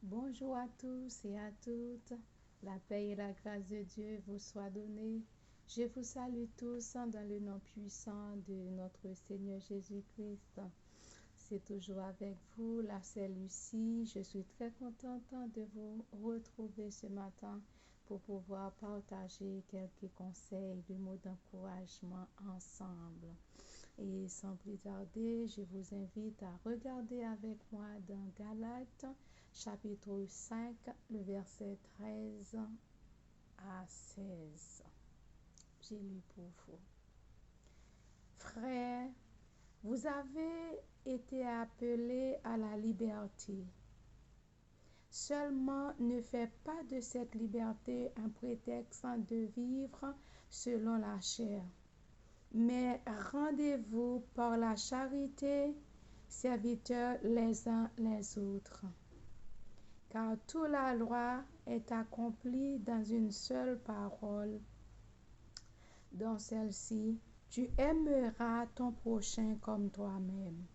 Bonjour à tous et à toutes. La paix et la grâce de Dieu vous soient données. Je vous salue tous dans le nom puissant de notre Seigneur Jésus-Christ. C'est toujours avec vous, la sœur Lucie. Je suis très contente de vous retrouver ce matin pour pouvoir partager quelques conseils, des mots d'encouragement ensemble. Et sans plus tarder, je vous invite à regarder avec moi dans Galates, chapitre 5, le verset 13 à 16. J'ai lu pour vous. Frères, vous avez été appelés à la liberté. Seulement, ne faites pas de cette liberté un prétexte de vivre selon la chair. Mais rendez-vous par la charité, serviteurs les uns les autres. Car toute la loi est accomplie dans une seule parole. Dans celle-ci, tu aimeras ton prochain comme toi-même.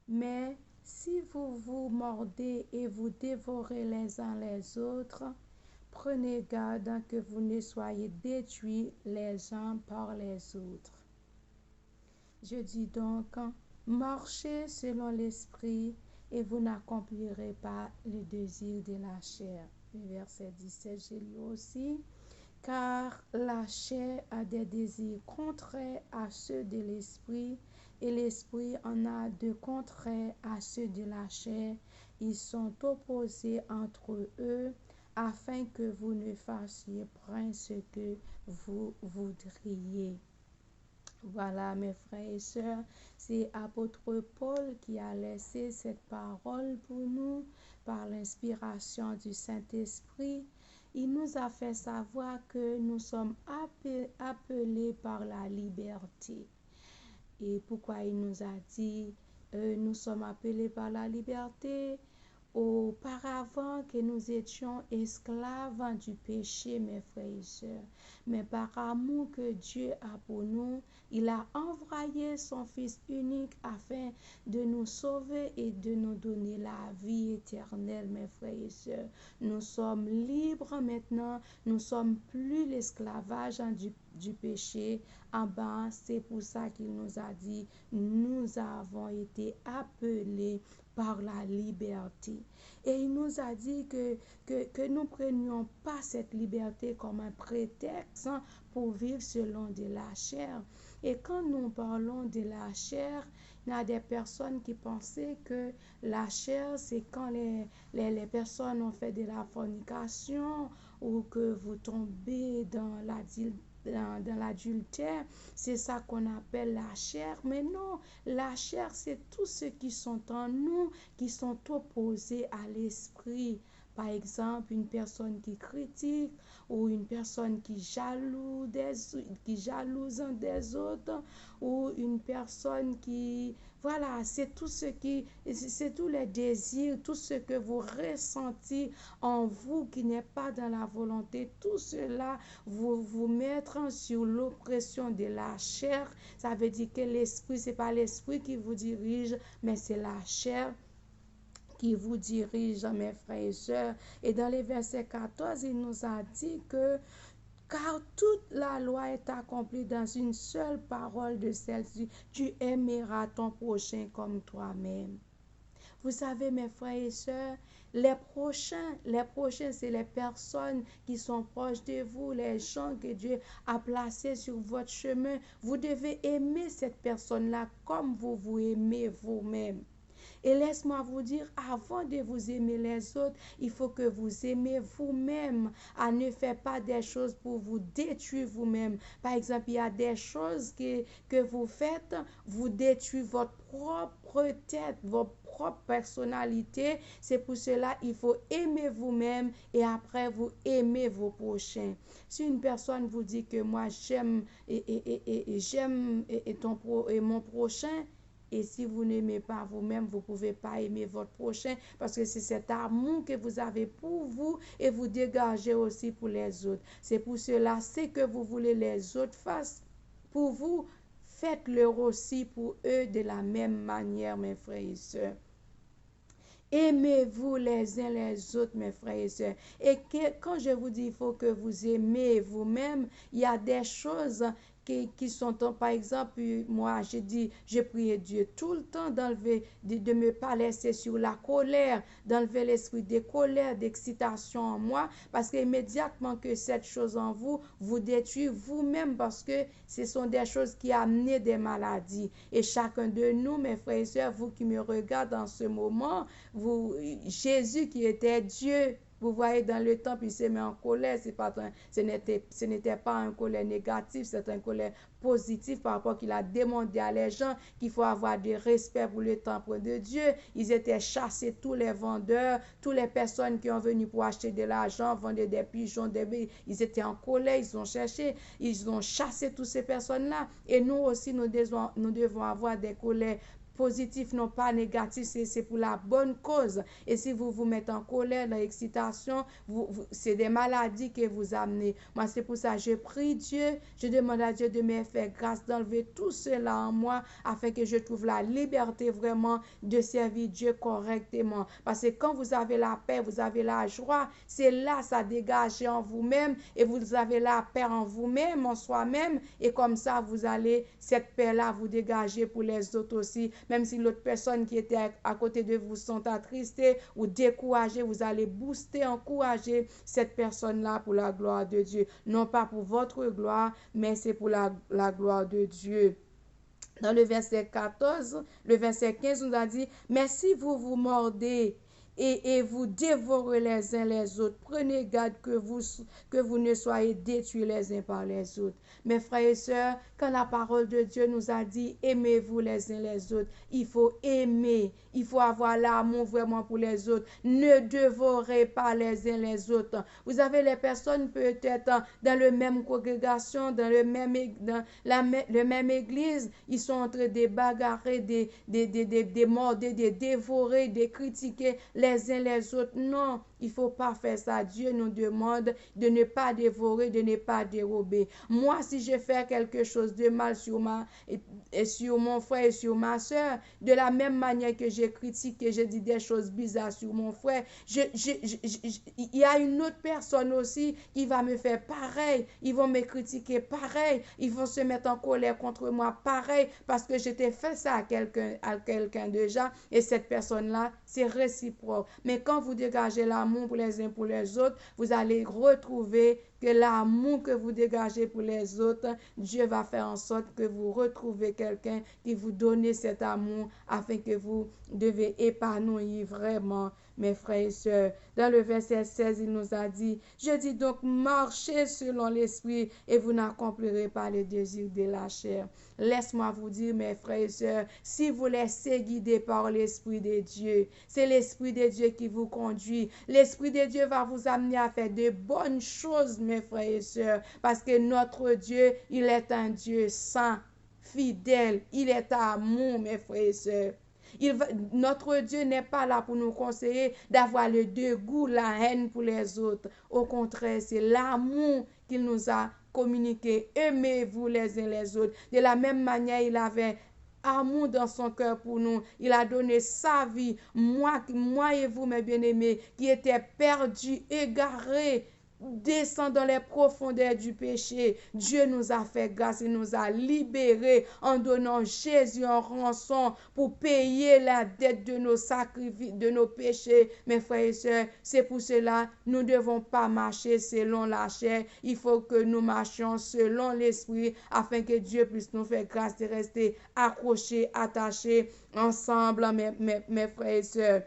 Mais si vous vous mordez et vous dévorez les uns les autres, prenez garde que vous ne soyez détruits les uns par les autres. Je dis donc, marchez selon l'esprit et vous n'accomplirez pas le désir de la chair. Le verset 17, j'ai lu aussi. Car la chair a des désirs contraires à ceux de l'esprit et l'esprit en a de contraires à ceux de la chair. Ils sont opposés entre eux afin que vous ne fassiez point ce que vous voudriez. Voilà, mes frères et sœurs, c'est apôtre Paul qui a laissé cette parole pour nous par l'inspiration du Saint-Esprit. Il nous a fait savoir que nous sommes appelés par la liberté. Et pourquoi il nous a dit, nous sommes appelés par la liberté? Auparavant que nous étions esclaves du péché, mes frères et sœurs, mais par amour que Dieu a pour nous, il a envoyé son Fils unique afin de nous sauver et de nous donner la vie éternelle, mes frères et sœurs. Nous sommes libres maintenant, nous ne sommes plus l'esclavage du péché. En bas, c'est pour ça qu'il nous a dit, nous avons été appelés par la liberté. Et il nous a dit que nous ne prenions pas cette liberté comme un prétexte pour vivre selon de la chair. Et quand nous parlons de la chair, il y a des personnes qui pensaient que la chair, c'est quand les personnes ont fait de la fornication ou que vous tombez dans l'adultère, c'est ça qu'on appelle la chair. Mais non, la chair, c'est tous ceux qui sont en nous, qui sont opposés à l'esprit. Par exemple, une personne qui critique ou une personne qui jalouse des autres ou une personne qui... Voilà, c'est tous les désirs, tout ce que vous ressentez en vous qui n'est pas dans la volonté, tout cela vous mettre sur l'oppression de la chair. Ça veut dire que l'esprit, c'est pas l'esprit qui vous dirige, mais c'est la chair qui vous dirige, mes frères et sœurs. Et dans les versets 14, il nous a dit que car toute la loi est accomplie dans une seule parole de celle-ci, tu aimeras ton prochain comme toi-même. Vous savez, mes frères et sœurs, les prochains, c'est les personnes qui sont proches de vous, les gens que Dieu a placés sur votre chemin. Vous devez aimer cette personne-là comme vous vous aimez vous-même. Et laisse-moi vous dire, avant de vous aimer les autres, il faut que vous aimez vous-même. Ne faites pas des choses pour vous détruire vous-même. Par exemple, il y a des choses que vous faites, vous détruisez votre propre tête, votre propre personnalité. C'est pour cela qu'il faut aimer vous-même et après vous aimez vos prochains. Si une personne vous dit que moi j'aime mon prochain, et si vous n'aimez pas vous-même, vous ne pouvez pas aimer votre prochain parce que c'est cet amour que vous avez pour vous et vous dégagez aussi pour les autres. C'est pour cela, c'est que vous voulez les autres fassent pour vous, faites-le aussi pour eux de la même manière, mes frères et sœurs. Aimez-vous les uns les autres, mes frères et sœurs. Et quand je vous dis il faut que vous aimez vous-même, il y a des choses qui sont, par exemple, moi, je prie Dieu tout le temps d'enlever, de me pas laisser sur la colère, d'enlever l'esprit de colère, d'excitation en moi, parce qu'immédiatement que cette chose en vous, vous détruit vous-même, parce que ce sont des choses qui amènent des maladies. Et chacun de nous, mes frères et sœurs, vous qui me regardez en ce moment, Jésus qui était Dieu, vous voyez dans le temple, il s'est mis en colère. Ce n'était pas un colère négatif, c'est un colère positif par rapport qu'il a demandé à les gens qu'il faut avoir du respect pour le temple de Dieu. Ils étaient chassés, tous les vendeurs, toutes les personnes qui ont venu pour acheter de l'argent, vendre des pigeons, ils étaient en colère, ils ont chassé toutes ces personnes-là. Et nous aussi, nous devons avoir des colères positif, non pas négatif, c'est pour la bonne cause. Et si vous vous mettez en colère, dans l'excitation, c'est des maladies que vous amenez. Moi, c'est pour ça que je prie Dieu, je demande à Dieu de me faire grâce d'enlever tout cela en moi, afin que je trouve la liberté vraiment de servir Dieu correctement. Parce que quand vous avez la paix, vous avez la joie, c'est là, ça dégage en vous-même, et vous avez la paix en vous-même, en soi-même, et comme ça, vous allez, cette paix-là, vous dégager pour les autres aussi. Même si l'autre personne qui était à côté de vous sont attristées ou découragées, vous allez booster, encourager cette personne-là pour la gloire de Dieu. Non pas pour votre gloire, mais c'est pour la gloire de Dieu. Dans le verset 14, le verset 15 nous a dit, mais si vous vous mordez et vous dévorez les uns les autres, prenez garde que vous ne soyez détruits les uns par les autres. Mes frères et sœurs, quand la parole de Dieu nous a dit aimez-vous les uns les autres, il faut aimer, il faut avoir l'amour vraiment pour les autres. Ne dévorez pas les uns les autres. Vous avez les personnes peut-être dans la même congrégation, dans le même église, ils sont en train de bagarrer, de morder, de dévorer, de critiquer les uns les autres. Non, il ne faut pas faire ça. Dieu nous demande de ne pas dévorer, de ne pas dérober. Moi, si je fais quelque chose de mal sur mon frère et sur ma soeur, de la même manière que j'ai critiqué, j'ai dit des choses bizarres sur mon frère, il y a une autre personne aussi qui va me faire pareil. Ils vont me critiquer pareil. Ils vont se mettre en colère contre moi pareil parce que j'étais fait ça à quelqu'un déjà et cette personne-là, c'est réciproque. Mais quand vous dégagez l'amour pour les uns pour les autres, vous allez retrouver que l'amour que vous dégagez pour les autres, Dieu va faire en sorte que vous retrouvez quelqu'un qui vous donne cet amour afin que vous devez épanouir vraiment, mes frères et sœurs. Dans le verset 16, il nous a dit, je dis donc, marchez selon l'esprit et vous n'accomplirez pas les désirs de la chair. Laisse-moi vous dire, mes frères et sœurs, si vous laissez guider par l'Esprit de Dieu, c'est l'Esprit de Dieu qui vous conduit. L'Esprit de Dieu va vous amener à faire de bonnes choses, mes frères et sœurs, parce que notre Dieu, il est un Dieu saint, fidèle, il est amour, mes frères et sœurs. Notre Dieu n'est pas là pour nous conseiller d'avoir le dégoût, la haine pour les autres. Au contraire, c'est l'amour qu'il nous a communiqué. Aimez-vous les uns les autres. De la même manière, il avait amour dans son cœur pour nous. Il a donné sa vie. Moi et vous, mes bien-aimés, qui étaient perdus, égarés, descend dans les profondeurs du péché. Dieu nous a fait grâce et nous a libérés en donnant Jésus en rançon pour payer la dette de nos sacrifices, de nos péchés. Mes frères et sœurs, c'est pour cela nous ne devons pas marcher selon la chair. Il faut que nous marchions selon l'esprit afin que Dieu puisse nous faire grâce de rester accrochés, attachés ensemble, mes frères et sœurs.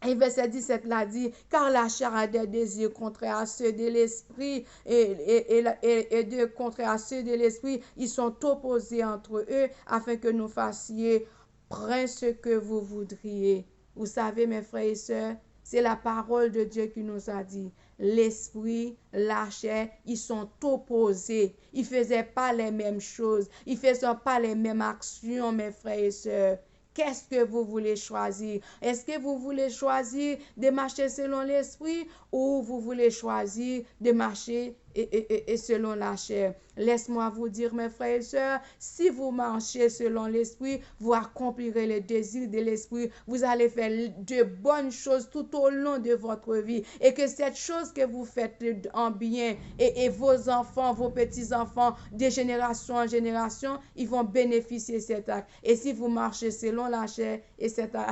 Et verset 17 l'a dit, car la chair a des désirs contraires à ceux de l'esprit et de contraires à ceux de l'esprit, ils sont opposés entre eux afin que nous fassions prendre ce que vous voudriez. Vous savez, mes frères et sœurs, c'est la parole de Dieu qui nous a dit. L'esprit, la chair, ils sont opposés. Ils ne faisaient pas les mêmes choses. Ils ne faisaient pas les mêmes actions, mes frères et sœurs. Qu'est-ce que vous voulez choisir? Est-ce que vous voulez choisir de marcher selon l'esprit ou vous voulez choisir de marcher et selon la chair. Laisse-moi vous dire, mes frères et sœurs, si vous marchez selon l'esprit, vous accomplirez les désirs de l'esprit. Vous allez faire de bonnes choses tout au long de votre vie. Et que cette chose que vous faites en bien, et vos enfants, vos petits-enfants, de génération en génération, ils vont bénéficier de cet acte. Et si vous marchez selon la chair, et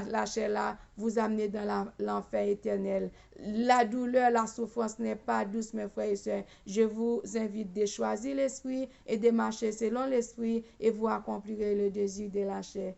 la chair-là vous amenez dans l'enfer éternel. La douleur, la souffrance n'est pas douce, mes frères et sœurs. Je vous invite de choisir l'esprit et de marcher selon l'esprit et vous accomplirez le désir de la chair.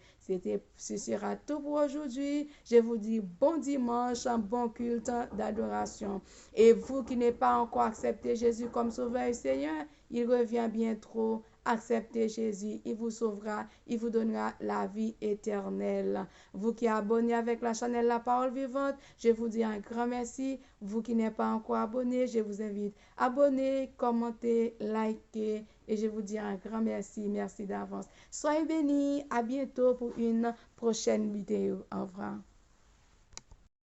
Ce sera tout pour aujourd'hui. Je vous dis bon dimanche, un bon culte d'adoration. Et vous qui n'avez pas encore accepté Jésus comme sauveur et Seigneur, il revient bientôt. Acceptez Jésus, il vous sauvera, il vous donnera la vie éternelle. Vous qui abonnez avec la chaîne La Parole Vivante, je vous dis un grand merci. Vous qui n'êtes pas encore abonné, je vous invite à abonner, commenter, liker et je vous dis un grand merci. Merci d'avance. Soyez bénis. À bientôt pour une prochaine vidéo. Au revoir.